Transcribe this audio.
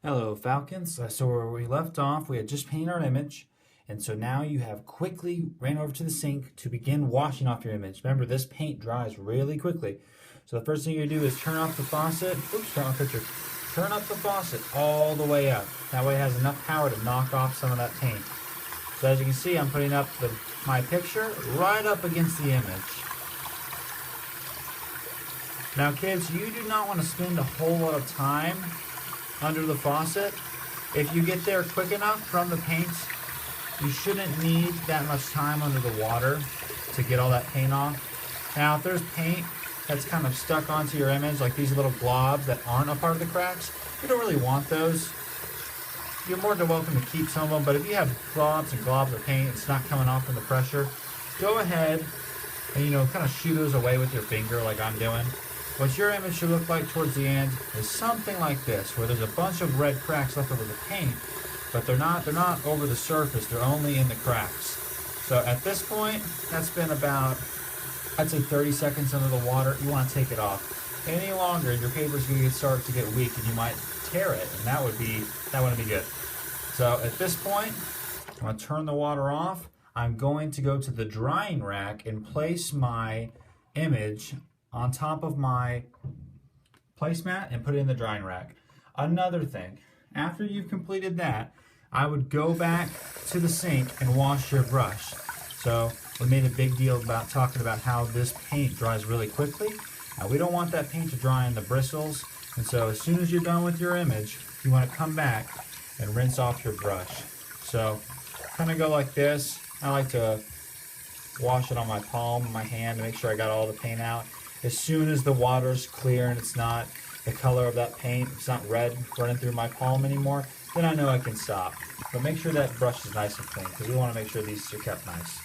Hello, Falcons. So where we left off, we had just painted our image, and so now you have quickly ran over to the sink to begin washing off your image. Remember, this paint dries really quickly. So the first thing you do is turn off the faucet. Oops, turn off the picture. Turn up the faucet all the way up. That way it has enough power to knock off some of that paint. So as you can see, I'm putting up my picture right up against the image. Now kids, you do not want to spend a whole lot of time under the faucet. If you get there quick enough from the paint, you shouldn't need that much time under the water to get all that paint off. Now if there's paint that's kind of stuck onto your image, like these little globs that aren't a part of the cracks, you don't really want those. You're more than welcome to keep some of them, but if you have globs and globs of paint, it's not coming off from the pressure, go ahead and kind of shoo those away with your finger like I'm doing. What your image should look like towards the end is something like this, where there's a bunch of red cracks left over the paint, but they're not over the surface, they're only in the cracks. So at this point, that's been about, I'd say 30 seconds under the water. You want to take it off. Any longer, your paper's going to start to get weak and you might tear it, and that wouldn't be good. So at this point, I'm going to turn the water off. I'm going to go to the drying rack and place my image on top of my placemat and put it in the drying rack. Another thing, after you've completed that, I would go back to the sink and wash your brush. So we made a big deal about talking about how this paint dries really quickly. Now we don't want that paint to dry in the bristles, and so as soon as you're done with your image, you want to come back and rinse off your brush. So kind of go like this. I like to wash it on my palm, my hand, to make sure I got all the paint out. As soon as the water's clear and it's not the color of that paint, it's not red running through my palm anymore, then I know I can stop. But make sure that brush is nice and clean, because we want to make sure these are kept nice.